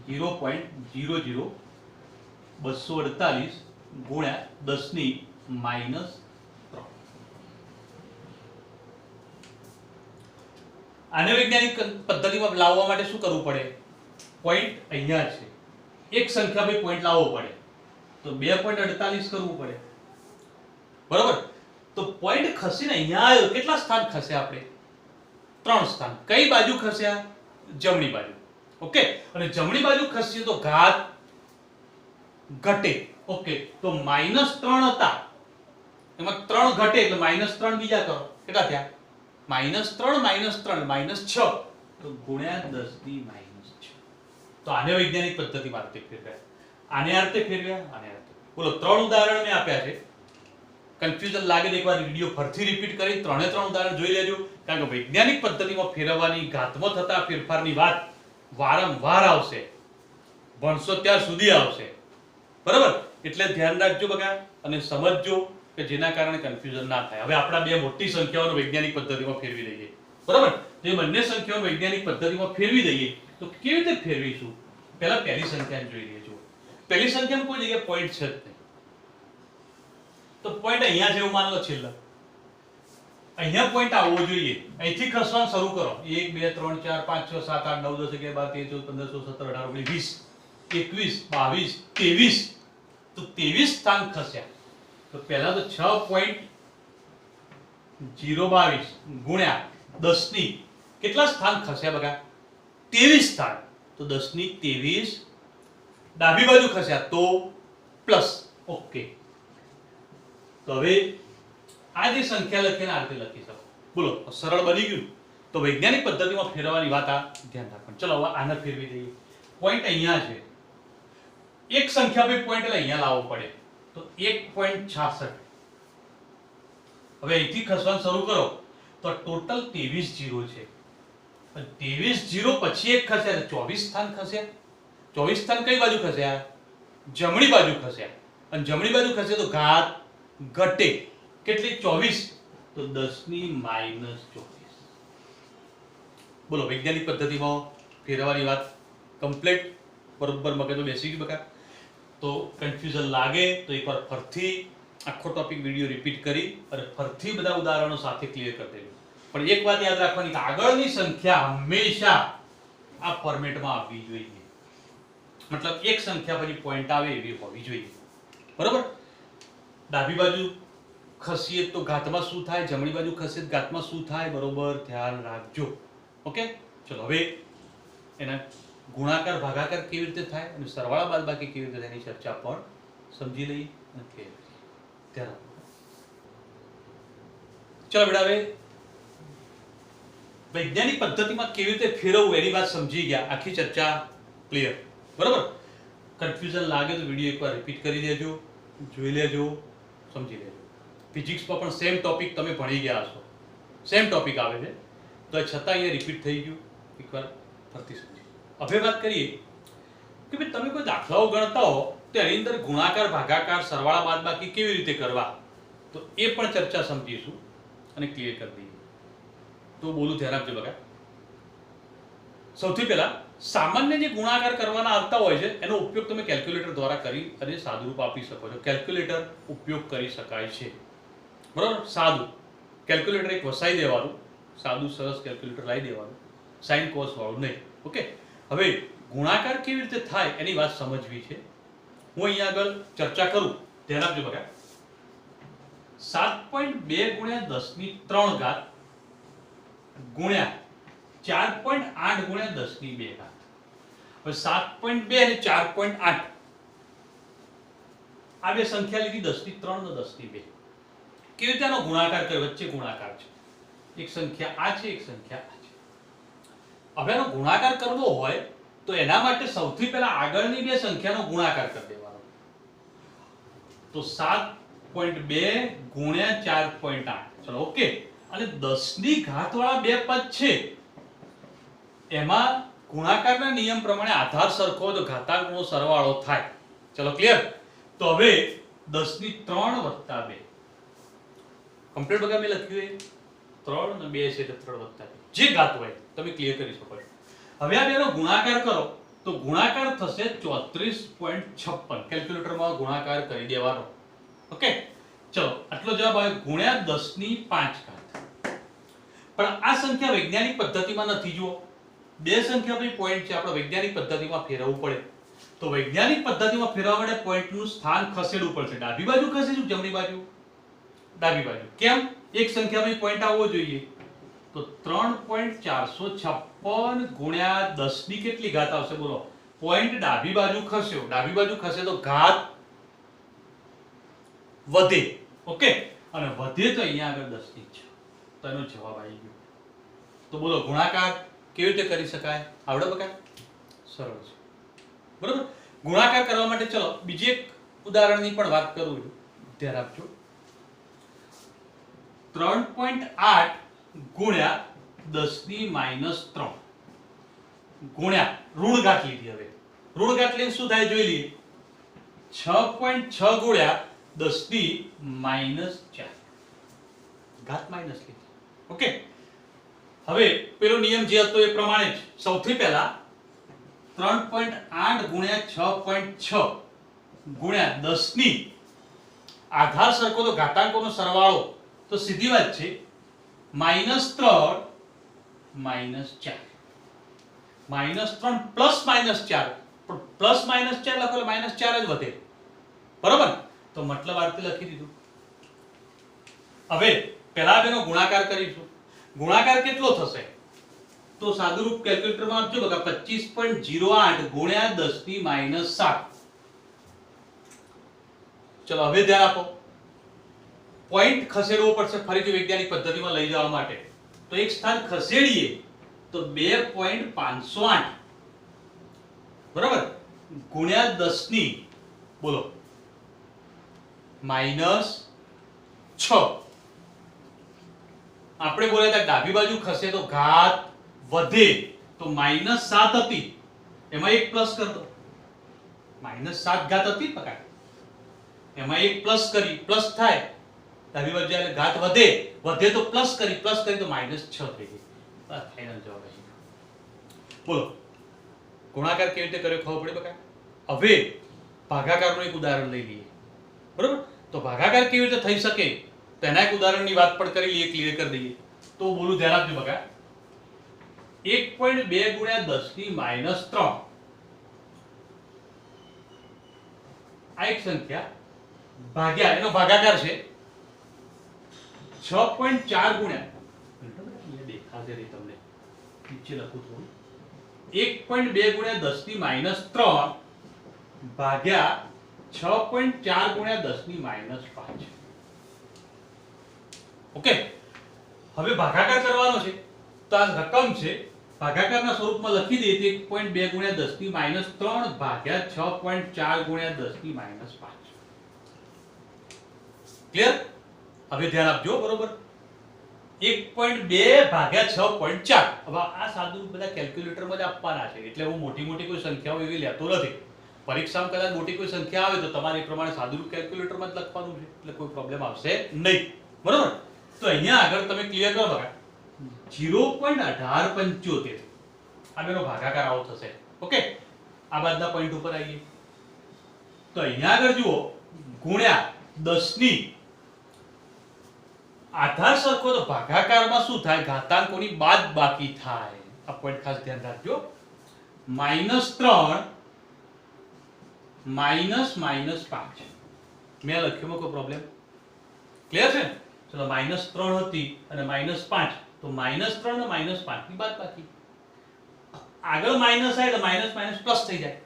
0.00248 ગુણ્યા 10 ની -3. આને વૈજ્ઞાનિક પદ્ધતિમાં લાવવા માટે શું કરવું પડે? પોઈન્ટ અહીંયા છે, એક સંખ્યા પર પોઈન્ટ લાવવો પડે, તો 2.48 કરવું પડે, બરાબર? તો પોઈન્ટ ખસીને અહીંયા આવ્યો, કેટલા સ્થાન ખસે આપણે? 3 સ્થાન. કઈ બાજુ ખસ્યા? જમણી બાજુ. ઓકે, અને જમણી બાજુ ખસીએ તો ઘાત ઘટે. ઓકે, તો -3 હતા, એમાં 3 ઘટે એટલે -3 બીજા કરો, કેટલા થયા? -3 -6, તો ગુણ્યા 10 ની -6. તો આને વૈજ્ઞાનિક પદ્ધતિમાં રીતે ફેરવ્યા, આને આ રીતે ફેરવ્યા, આને આ રીતે. બોલો, 3 ઉદાહરણ મેં આપ્યા છે. કન્ફ્યુઝન લાગે તો એકવાર વિડિયો ફરીથી રિપીટ કરી 3 ઉદાહરણ જોઈ લેજો, કારણ કે વૈજ્ઞાનિક પદ્ધતિમાં ફેરવવાની, ઘાતમાં થતા ફેરફારની વાત વારંવાર આવશે, ભણશો ત્યાર સુધી આવશે, બરાબર? એટલે ધ્યાન રાખજો બગા, અને સમજજો કે જેના કારણે કન્ફ્યુઝન ના થાય. હવે આપણા બે મોટી સંખ્યાઓને વૈજ્ઞાનિક પદ્ધતિમાં ફેરવી દઈએ, બરાબર? જે બંને સંખ્યાઓ વૈજ્ઞાનિક પદ્ધતિમાં ફેરવી દઈએ તો કેવી રીતે ફેરવીશું? પહેલા પહેલી સંખ્યાને જોઈ લેજો. પહેલી સંખ્યામાં કોઈ જગ્યાએ પોઈન્ટ છે જ નહીં, તો પોઈન્ટ અહીંયા જેવું માન લો, છેલ્લા અહીંયા પોઈન્ટ આવવો જોઈએ. અહીંથી ખસવાનું શરૂ કરો. 1 2 3 4 5 6 7 8 9 10 11 12 13 14 15 16 17 18 19 20 21 22. તો 23 સ્થાન ખસ્યા. તો પહેલા તો 6.022 ગુણ્યા 10 ની કેટલા સ્થાન ખસ્યા બગા? 23 સ્થાન. તો 10 ની 23 ડાબી બાજુ ખસ્યા તો પ્લસ. ઓકે, તો હવે આ જે સંખ્યા લખીને આ રીતે લખી શકો. બોલો, સરળ બની ગયું? તો વૈજ્ઞાનિક પદ્ધતિમાં ફેરવવાની વાત આ ધ્યાન રાખવાનું. ચલો હવે આને ફેરવી દઈએ. પોઈન્ટ અહીંયા છે, એક સંખ્યા પર પોઈન્ટ એટલે અહીંયા લાવવો પડે, તો 1.66. હવે અહીંથી ખસવાનું શરૂ કરો તો ટોટલ 23 જીરો છે. 23 જીરો પછી એક ખસે એટલે 24 સ્થાન ખસે. 24 સ્થાન કઈ બાજુ ખસ્યા? જમણી બાજુ ખસ્યા. અને જમણી બાજુ ખસે તો ઘાત ઘટે. કેટલી? 24. તો 10 ની -24. બોલો, વૈજ્ઞાનિક પદ્ધતિમાં ફેરવવાની વાત કમ્પ્લીટ, બરોબર મગજમાં બેસી ગઈ બકા? તો કન્ફ્યુઝન લાગે તો એકવાર ફરીથી આખો ટોપિક વિડિયો રિપીટ કરી અને ફરીથી બધા ઉદાહરણો સાથે ક્લિયર કરી દેજો. પણ એક વાત યાદ રાખવાની કે આગળની સંખ્યા હંમેશા આ ફોર્મેટમાં આવવી જોઈએ, મતલબ એક સંખ્યા પછી પોઈન્ટ આવે એવી હોવી જોઈએ, બરોબર? ડાબી બાજુ ખસીએ તો ઘાતમાં શું થાય, જમણી બાજુ ખસીએ તો ઘાતમાં શું થાય, બરોબર? ધ્યાન રાખજો. ઓકે, ચલો હવે એના ગુણાકાર ભાગાકાર કેવી રીતે થાય અને સરવાળા બાદબાકી કેવી રીતે થાય એની ચર્ચા પણ સમજી લઈએ. ધ્યાન રાખો. ચલો બેટા, હવે વૈજ્ઞાનિક પદ્ધતિમાં કેવી રીતે ફેરવવું એની વાત સમજી ગયા, આખી ચર્ચા ક્લિયર, બરોબર? કન્ફ્યુઝન લાગે તો વિડિયો એકવાર રિપીટ કરી દેજો, જોઈ લેજો, સમજી લેજો. ફિઝિક્સમાં પણ સેમ ટોપિક તમે ભણી ગયા હશો, સેમ ટોપિક આવે છે, તો છતાં અહીંયા રિપીટ થઈ ગયું, એકવાર ફરીથી સમજી. હવે વાત કરીએ કે ભાઈ તમે કોઈ દાખલાઓ ગણતા હો તો એની અંદર ગુણાકાર ભાગાકાર સરવાળા બાદબાકી કેવી રીતે કરવા, તો એ પણ ચર્ચા સમજીશું અને ક્લિયર કરી દઈએ. તો બોલું ધ્યાન આપજો બકા. સૌથી પહેલા સામાન્ય જે ગુણાકાર કરવાના આવતા હોય છે એનો ઉપયોગ તમે કેલ્ક્યુલેટર દ્વારા કરી અને સાદુરૂપ આપી શકો છો. કેલ્ક્યુલેટર ઉપયોગ કરી શકાય છે, બરાબર. સાદું કેલ્ક્યુલેટર એક વસાઈ દેવાનું, સાદું સરસ કેલ્ક્યુલેટર લાવી દેવાનું, સાઇન કોસ વાળું નહીં. ઓકે. હવે ગુણાકાર કેવી રીતે થાય એની વાત સમજવી છે. હું અહીંયા આગળ ચર્ચા કરું, ધ્યાન આપજો બકા. 7.2 ગુણ્યા 10 ની 3 ઘાત ગુણ્યા 4.8 ગુણ્યા 10 ની 2 ઘાત. હવે 7.2 અને 4.8 આ બે સંખ્યા લીધી 10 ની 3 ને 10 ની 2. કેવી રીતે આનો ગુણાકાર કર્યો? વચ્ચે ગુણાકાર છે. એક સંખ્યા આ છે, એક સંખ્યા આ છે. હવે આનો ગુણાકાર કરવો હોય તો એના માટે સૌથી પહેલા આગળની બે સંખ્યાનો ગુણાકાર કરી દેવાનો. તો 7.2 ગુણ્યા 4.8. ચલો ઓકે. અને 10 ની ઘાત વાળા બે પદ છે એમાં ગુણાકારના નિયમ પ્રમાણે આધાર સરખો હોય તો ઘાતાંકનો સરવાળો થાય. ચલો ક્લિયર. તો હવે 10 ની 3 વત્તા 2 કમ્પ્લીટ બગા મેં લખ્યું એ 3 અને 2 છે એટલે 3 વત્તા 2 જે ઘાત હોય તમે ક્લિયર કરી શકો છો. હવે આ બેનો ગુણાકાર કરો તો ગુણાકાર થશે 34.56. કેલ્ક્યુલેટરમાં ગુણાકાર કરી દેવાનો. ઓકે. ચલો આટલો જવાબ આવે ગુણ્યા 10 ની 5 ઘાત. પણ આ સંખ્યા વૈજ્ઞાનિક પદ્ધતિમાં નથી. જુઓ બે સંખ્યા ભાઈ પોઈન્ટ છે, આપણે વૈજ્ઞાનિક પદ્ધતિમાં ફેરવવું પડે. તો વૈજ્ઞાનિક પદ્ધતિમાં ફેરવવા માટે પોઈન્ટનું સ્થાન ખસેડવું પડશે. ડાબી બાજુ ખસેડવું, જમણી બાજુ? ડાબી બાજુ. કેમ? એક સંખ્યા ભાઈ પોઈન્ટ આવવો જોઈએ. તો 3.456 ગુણ્યા 10 ની કેટલી ઘાત આવશે બોલો? પોઈન્ટ ડાબી બાજુ ખસ્યો, ડાબી બાજુ ખસે તો ઘાત વધે. ઓકે. અને વધે તો અહીંયા આગળ 10 ની છે. તો એનો જવાબ આવી ગયો. તો બોલો ગુણાકાર કેવી રીતે કરી શકાય? આવડે બકા? સરળ છે, બરાબર. ગુણાકાર કરવા માટે ચલો બીજી એક ઉદાહરણની પણ વાત કરું છું, ધ્યાન આપજો. 3.8 ગુણ્યા 10 ની -3 ગુણ્યા ઋણ ઘાત લીધી. હવે ઋણ ઘાત લઈને શું થાય જોઈ લઈએ. 6.6 ગુણ્યા 10 ની -4 ઘાત માઈનસ લીધી. ઓકે. હવે પેલો નિયમ જે હતો એ પ્રમાણે જ સૌથી પહેલા 3.8 ગુણ્યા 6.6 ગુણ્યા 10 ની આધાર સરખો તો ઘાતાંકોનો સરવાળો, તો સીધી વાત છે -3 -4 -3 પ્લસ -4 પણ પ્લસ -4 લખો એટલે -4 જ વધે, બરોબર. તો મતલબ આ રીતે લખી દીધું. હવે પહેલા બેનો ગુણાકાર કરીશું. ગુણાકાર કેટલો થશે? તો સાદુરૂપ કેલ્ક્યુલેટરમાં આપજો બકા. 25.08 ગુણ્યા 10 ની -7. ચલો હવે ધ્યાન આપો. પોઈન્ટ ખસેડવો પડશે ફરીથી વૈજ્ઞાનિક પદ્ધતિમાં લઈ જવા માટે. તો એક સ્થાન ખસેડીએ તો 2.508 બરાબર ગુણ્યા 10 ની બોલો -6. આપણે બોલ્યા હતા ડાબી બાજુ ખસે તો ઘાત વધે, તો -7 હતી એમાં એક પ્લસ કર દો. -7 ઘાત હતી પકા, એમાં એક પ્લસ કરી, પ્લસ થાય ડાબી બાજુ એટલે ઘાત વધે, વધે તો પ્લસ કરી તો -6 થઈ ગઈ. બસ ફાઇનલ જવાબ આવી ગયો. બોલો ગુણાકાર કેવી રીતે કર્યો ખબર પડી બકા. હવે ભાગાકારનું એક ઉદાહરણ લઈ લઈએ, બરોબર. તો ભાગાકાર કેવી રીતે થઈ શકે તેના એક ઉદાહરણની વાત પણ કરી લઈએ, ક્લિયર કરી દઈએ. તો બોલું ધ્યાન આપજો બકા. 1.2 ગુણ્યા 10 ની -3 આ એક સંખ્યા ભાગ્યા એનો ભાગાકાર છે 6.4 ગુણ્યા દેખાશે રે તમને નીચે લખું થોડું 1.2 ગુણ્યા 10 ની -3 ભાગ્યા 6.4 ગુણ્યા 10 ની -5. ઓકે. હવે ભાગાકાર કરવાનો છે તો આ રકમ છે ભાગાકારના સ્વરૂપમાં લખી દઈએ તો 1.2 ગુણ્યા 10 ની -3 ભાગ્યા 6.4 ગુણ્યા 10 ની -5. ક્લિયર? હવે ધ્યાન આપજો, બરોબર. 1.2 ભાગ્યા 6.4. હવે આ સાદું બધા કેલ્ક્યુલેટરમાં જ આપવાના છે એટલે હું મોટી મોટી કોઈ સંખ્યાઓ એવી લેતો નથી, પરીક્ષામાં કદાચ મોટી કોઈ સંખ્યા આવે તો તમારે એ પ્રમાણે સાદુરૂપ કેલ્ક્યુલેટરમાં જ લખવાનું છે, એટલે કોઈ પ્રોબ્લેમ આવશે નહીં. બરોબર? તો અહીંયા આગળ તમે ક્લિયર કરો બકા 0.1875 આ બેનો ભાગાકાર આવો થશે. ઓકે, આ બાદના પોઈન્ટ ઉપર આવીએ તો અહીંયા આગળ જુઓ ગુણ્યા 10 ની આધાર સરખો તો ભાગાકારમાં શું થાય, ઘાતાંકોની બાદબાકી થાય. આ પોઈન્ટ ખાસ ધ્યાન રાખજો. -3 -5 મેં લખ્યું કોઈ પ્રોબ્લેમ ક્લિયર છે? ચલો -3 હતી અને -5 તો -3 ને -5 ની બાદબાકી. આગળ માઈનસ આવે એટલે માઈનસ માઈનસ પ્લસ થઈ જાય.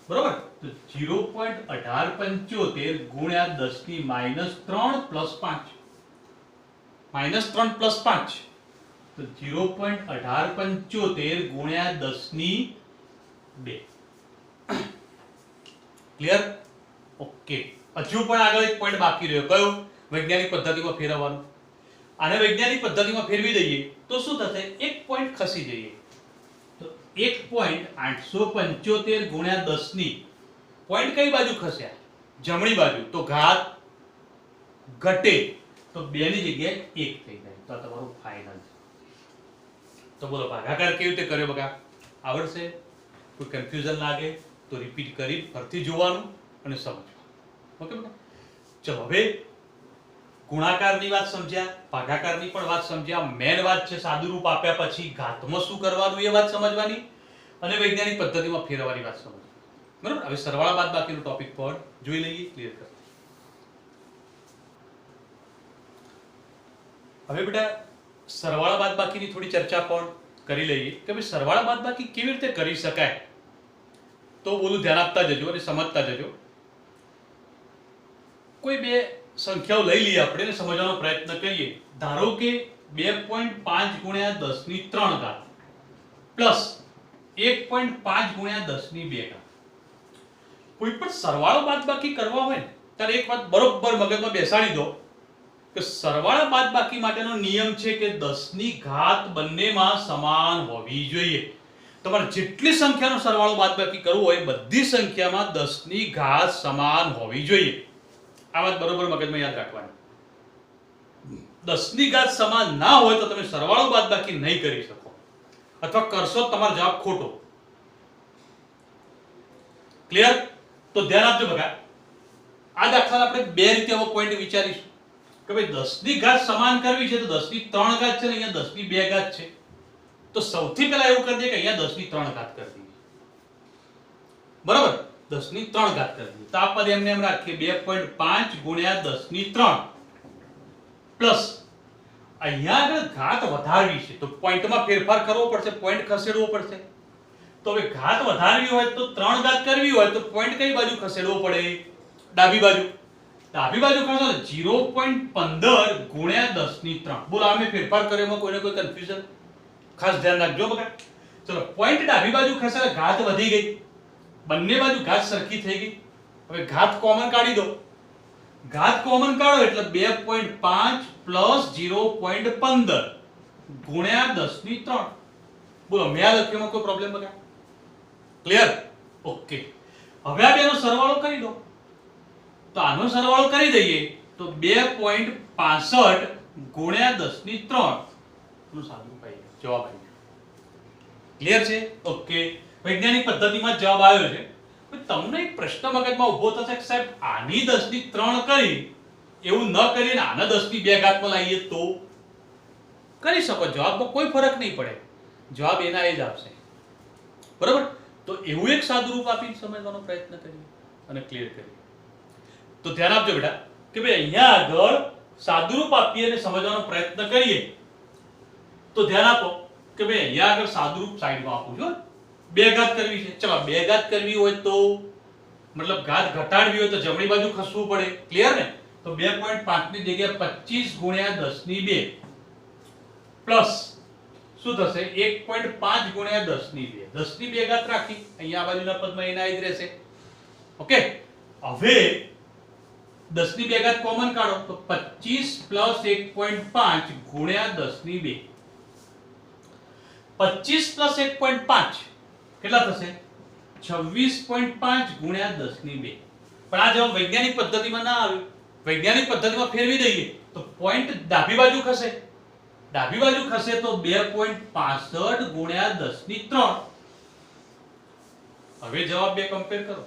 બરોબર? તો 0.1875 ગુણ્યા 10 ની -3 પ્લસ 5 -3 પ્લસ 5 તો 0.1875 ગુણ્યા 10 ની 2. ક્લિયર? ઓકે. હજુ પણ આગળ એક પોઈન્ટ બાકી રહ્યો. કયો? વૈજ્ઞાનિક પદ્ધતિમાં ફેરવવાનો. આને વૈજ્ઞાનિક પદ્ધતિમાં ફેરવી દઈએ તો શું થશે? એક પોઈન્ટ ખસી જઈએ તો 1.875 ગુણ્યા 10 ની પોઈન્ટ કઈ બાજુ ખસ્યા? જમણી બાજુ. તો ઘાત ઘટે તો 2 ની જગ્યાએ 1 થઈ જાય. તો આ તમારું ફાઇનલ છે. તો બોલો ભાગાકાર કેવી રીતે કર્યો બકા? આવડશે? કોઈ કન્ફ્યુઝન લાગે તો રિપીટ કરી ફરીથી જોવાનું અને સમજવાનું. ઓકે બેટા? ચલો હવે ગુણાકારની વાત સમજ્યા, ભાગાકારની પણ વાત સમજ્યા. મેન વાત છે સાદુરૂપ આપ્યા પછી ઘાતમાં શું કરવાનું એ વાત સમજવાની અને વૈજ્ઞાનિક પદ્ધતિમાં ફેરવવાની વાત સમજવાની. બરાબર? હવે સરવાળા બાદબાકીનો ટોપિક પર જોઈ લઈએ. ક્લિયર કરો. હવે બેટા સરવાળા બાદબાકીની થોડી ચર્ચા પણ કરી લઈએ કે ભાઈ સરવાળા બાદબાકી કેવી રીતે કરી શકાય. તો બોલું ધ્યાન આપતા જજો અને સમજતા જજો. કોઈ બે સંખ્યાઓ લઈ લઈએ આપણે અને સમજવાનો પ્રયત્ન કરીએ. ધારો કે 2.5 ગુણ્યા 10 ની 3 ઘાત પ્લસ 1.5 ગુણ્યા 10 ની 2 ઘાત. કોઈ પણ સરવાળો બાદબાકી કરવા હોય ને ત્યારે એક વાત બરોબર મગજમાં બેસાડી દો કે સરવાળા બાદબાકી માટેનો નિયમ છે કે 10 ની ઘાત બંનેમાં સમાન હોવી જોઈએ. તમારે જેટલી સંખ્યાનો સરવાળો બાદબાકી કરવો હોય બધી સંખ્યામાં 10 ની ઘાત સમાન હોવી જોઈએ. આ વાત બરોબર મગજમાં યાદ રાખવાની. 10 ની ઘાત સમાન ના હોય તો તમે સરવાળો બાદબાકી નહીં કરી શકો અથવા કરશો તમારો જવાબ ખોટો. ક્લિયર? તો ધ્યાન આપજો બકા. આ દાખલા આપણે બે રીતે હવે પોઈન્ટ વિચારીશું કે ભાઈ 10 ની ઘાત સમાન કરવી છે તો 10 ની 3 ઘાત છે ને અહીંયા 10 ની 2 ઘાત છે. તો સૌથી પહેલા એવું કરી દઈએ કે અહીંયા 10 ની 3 ઘાત કરી દઈએ. બરાબર? 10 ની 3 ઘાત કરી દઈએ. તો આ પદ એમને એમ રાખીએ 2.5 ગુણ્યા 10 ની 3 પ્લસ અહીંયા આગળ ઘાત વધારવી છે તો પોઈન્ટમાં ફેરફાર કરવો પડશે, પોઈન્ટ ખસેડવો પડશે. તો હવે ઘાત વધારવી હોય તો 3 ઘાત કરવી હોય તો પોઈન્ટ કઈ બાજુ ખસેડવો પડે? ડાબી બાજુ. ડાબી બાજુ ખસો 0.15 ગુણ્યા 10 ની 3. બોલો આમે ફેરફાર કર્યો એમાં કોઈને કોઈ કન્ફ્યુઝન? ખાસ ધ્યાન રાખજો બકા. ચલો પોઈન્ટ ડાબી બાજુ ખસે ઘાત વધી ગઈ. બંને બાજુ ઘાત સરખી થઈ ગઈ. હવે ઘાત કોમન કાઢી દો. ઘાત કોમન કાઢો એટલે 2.5 પ્લસ 0.15 ગુણ્યા 10 ની 3. બોલો મેં આ લખ્યોમાં કોઈ પ્રોબ્લેમ બકા? ક્લિયર? ઓકે. હવે આ બેનો સરવાળો કરી દો. તો આનો સરવાળો કરી દઈએ તો 2.65 ગુણ્યા 10 ની 3 નું સાદું પાઈ જવાબ આવી ગયો. ક્લિયર છે? ઓકે. વૈજ્ઞાનિક પદ્ધતિમાં જવાબ આવ્યો છે. તમને એક પ્રશ્ન મગજમાં ઊભો થશે કે સાહેબ આની 10 ની 3 કરી એવું ન કરીને આના 10 ની 2 ઘાતમાં લાવીએ તો કરી શકો. જવાબમાં કોઈ ફરક નહીં પડે. જવાબ એના એ જ આવશે. બરાબર? તો એવું એક સાદુરૂપ આપીને સમજવાનો પ્રયત્ન કરીએ અને ક્લિયર કરીએ. તો ધ્યાન આપજો બેટા કે ભાઈ અહીંયા આગળ સાદુરૂપ આપીએ અને સમજવાનો પ્રયત્ન કરીએ તો ધ્યાન આપો કે ભાઈ અહીંયા આગળ સાદુરૂપ સાઈડમાં આપું છું. 2 ઘાત કરવી છે. ચલો 2 ઘાત કરવી હોય તો મતલબ ઘાત ઘટાડવી હોય તો જમણી બાજુ ખસવું પડે. ક્લિયર ને? તો 2.5 ની જગ્યાએ 25 ગુણ્યા 10 ની 2 પ્લસ શું થશે 1.5 ગુણ્યા 10 ની 2. 10 ની 2 ઘાત રાખી અહીંયા આ બાજુના પદમાં એના જ રહેશે. ઓકે. હવે 10 ની 2 ઘાત કોમન કાઢો તો 25 પ્લસ 1.5 ગુણ્યા 10 ની 2. 25 પ્લસ 1.5 કેટલા થશે? 26.5 ગુણ્યા 10 ની 2. પણ આ જવાબ વૈજ્ઞાનિક પદ્ધતિમાં ના આવ્યો. વૈજ્ઞાનિક પદ્ધતિમાં ફેરવી દઈએ તો પોઈન્ટ ડાબી બાજુ ખસે. ડાબી બાજુ ખસે તો 2.65 ગુણ્યા 10 ની 3. હવે જવાબ બે કમ્પેર કરો,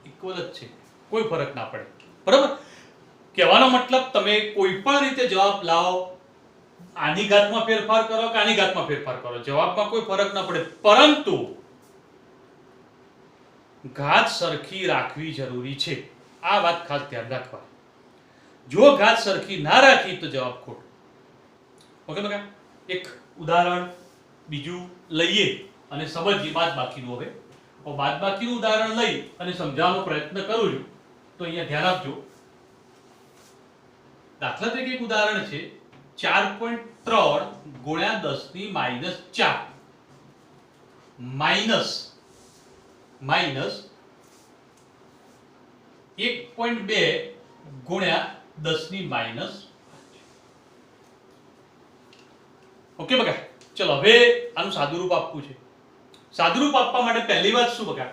ઇક્વલ જ છે, કોઈ ફરક ના પડે. બરાબર? કહેવાનો મતલબ તમે કોઈ પણ રીતે જવાબ લાવો, આની ઘાતમાં ફેરફાર કરો કે આની ઘાતમાં ફેરફાર કરો, જવાબમાં કોઈ ફરક ના પડે, પરંતુ ઘાત સરખી રાખવી જરૂરી છે. આ વાત ખાસ ધ્યાન રાખવા. જો ઘાત સરખી ના રાખી તો જવાબ ખોટો. ઓકે બકા? એક ઉદાહરણ બીજું લઈએ અને સમજીએ બાદબાકીનું. હવે બાદબાકીનું ઉદાહરણ લઈ અને સમજાવવાનો પ્રયત્ન કરું છું. તો અહીંયા ધ્યાન આપજો. દાખલા તરીકે એક ઉદાહરણ છે 4.3 ગુણ્યા 10 ની -4 માઇનસ 1.2 ગુણ્યા 10 ની -5. ઓકે બકા? ચલો હવે આનું સાદુરૂપ આપવું છે. સાદુરૂપ આપવા માટે પહેલી વાત શું બકા?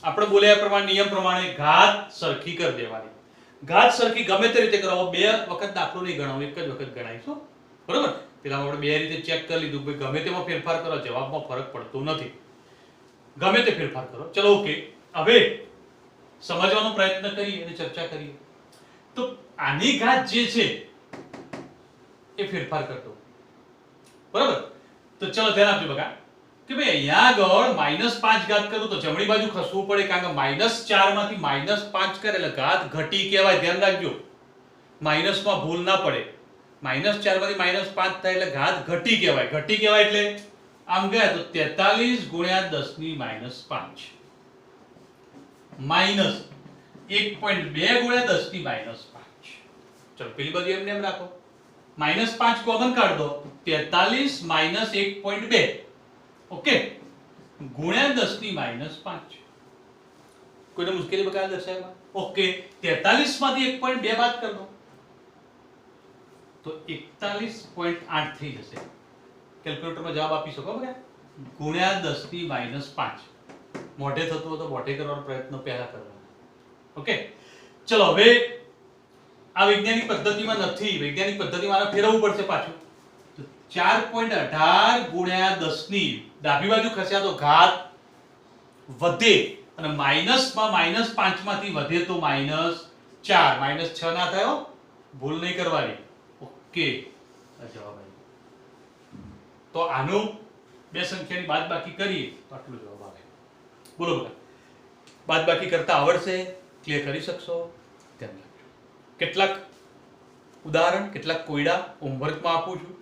આપણે બોલ્યા પ્રમાણે, નિયમ પ્રમાણે ઘાત સરખી કરી દેવાની. ઘાત સરખી ગમે તે રીતે કરાવો, બે વખત દાખલો નહીં ગણાવો, એક જ વખત ગણાવીશું. બરોબર? પેલા આપણે બે રીતે ચેક કરી લીધું કે ગમે તેમાં ફેરફાર કરો, જવાબમાં ફરક પડતો નથી. ગમે તે ફેરફાર કરો. ચલો ઓકે. હવે સમજવાનો પ્રયત્ન કરીએ અને ચર્ચા કરીએ. તો આની ઘાત જે છે એ ફેરફાર કરતો. બરાબર? તો ચલો ધ્યાન આપજો બકા કે ભાઈ અહીંયા આગળ -5 ઘાત કરું તો જમણી બાજુ ખસવું પડે, કારણ કે -4 માંથી -5 કરે એટલે ઘાત ઘટી કહેવાય. ધ્યાન રાખજો, માઇનસમાં ભૂલ ના પડે. -4 માંથી -5 થાય એટલે ઘાત ઘટી કહેવાય. ઘટી કહેવાય એટલે આમ ગયા તો 43 ગુણ્યા 10 ની -5 માઇનસ 1.2 ગુણ્યા 10 ની -5. ચલો પેલી બાજુ એમને એમ રાખો, -5 કોમન કાઢ દો, 43 માઇનસ 1.2 ઓકે ગુણ્યા 10 ની -5. કોઈને મુશ્કેલી બકા દર્શાવવા? ઓકે 43 માંથી 1.2 બાદ કર દો તો 41.8 થઈ જશે. કેલ્ક્યુલેટરમાં જવાબ આપી શકો બકા? ગુણ્યા 10 ની -5. મોઢે થતું હોય તો મોઢે કરવાનો પ્રયત્ન પહેલા કરવાનો. ઓકે ચલો હવે આ વૈજ્ઞાનિક પદ્ધતિમાં નથી, વૈજ્ઞાનિક પદ્ધતિમાં આને ફેરવવું પડશે પાછું. તો 4.18 ગુણ્યા 10 ની ડાબી બાજુ ખસ્યા તો ઘાત વધે અને માઈનસમાં -5 માંથી વધે તો -4. -6 ના થયો, ભૂલ નહીં કરવાની. ઓકે આ જવાબ આવ્યો. તો આનું બે સંખ્યાની બાદબાકી કરીએ તો આટલો જવાબ આવે. બોલો બોલો, બાદબાકી કરતા આવડશે? ક્લિયર કરી શકશો? ધ્યાન રાખજો. કેટલાક ઉદાહરણ, કેટલાક કોયડા હોમવર્કમાં આપું છું,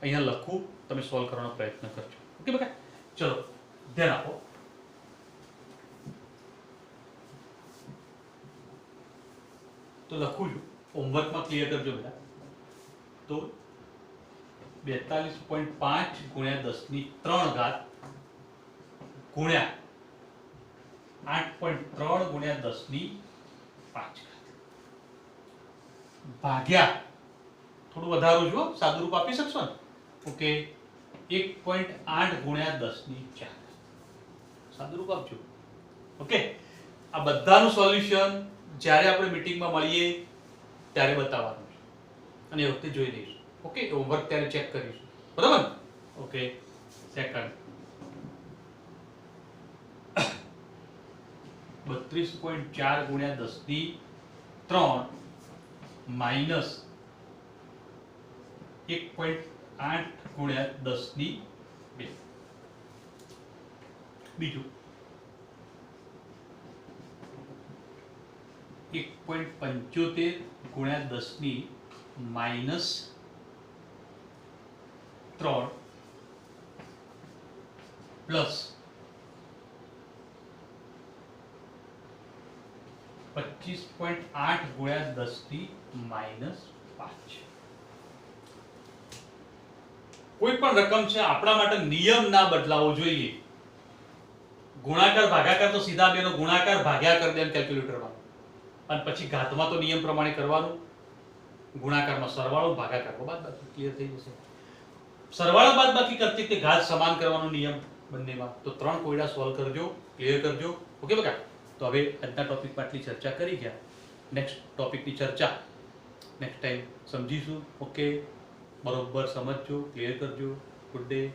અહીંયા લખું, તમે સોલ્વ કરવાનો પ્રયત્ન કરજો. ઓકે બકા? ચલો ધ્યાન આપો. તો લખું છું, હોમવર્કમાં ક્લિયર કરજો બેટા. તો 42.5 ગુણ્યા 10 ની 3 ઘાત ગુણ્યા 8.3 ગુણ્યા 10 ની 5 ભાગ્યા થોડું વધારું છું, સાદુરૂપ આપી શકશો ને? ઓકે 1.8 ગુણ્યા 10 ની 4. સાદુરૂપ આપજો. ઓકે આ બધાનું સોલ્યુશન જ્યારે આપણે મીટિંગમાં મળીએ ત્યારે બતાવવાનું છે અને એ વખતે જોઈ લઈશું. ઓકે હોમવર્ક ત્યારે ચેક કરીશું. બરાબર? ઓકે સેકન્ડ 32.4 ગુણ્યા 10 ની 3 માઇનસ 1.8 ગુણ્યા 10 ની 2. બીજું 1.75 ગુણ્યા 10 ની -3 પ્લસ 25.8 ગુણ્યા 10 ની -5. કોઈ પણ રકમ છે આપણા માટે નિયમ ના બદલાવો જોઈએ. ગુણાકાર ભાગાકાર તો સીધા બેનો ગુણાકાર ભાગ્યા કરી દે કેલ્ક્યુલેટરમાં, અને પછી ઘાતમાં તો નિયમ પ્રમાણે કરવાનું. ગુણાકારમાં સરવાળો, ભાગાકારમાં બાદબાકી. ક્લિયર થઈ જશે. સરવાળો બાદબાકી કરતી તે ઘાત સમાન કરવાનો નિયમ બંનેમાં. તો 3 કોયડા સોલ્વ કરજો. ક્લિયર કરજો. ઓકે બકા? તો હવે આજના ટોપિકમાં આટલી ચર્ચા કરી ગયા. નેક્સ્ટ ટોપિકની ચર્ચા નેક્સ્ટ ટાઈમ સમજીશું. ઓકે, બરોબર સમજજો, ક્લિયર કરજો. Good day.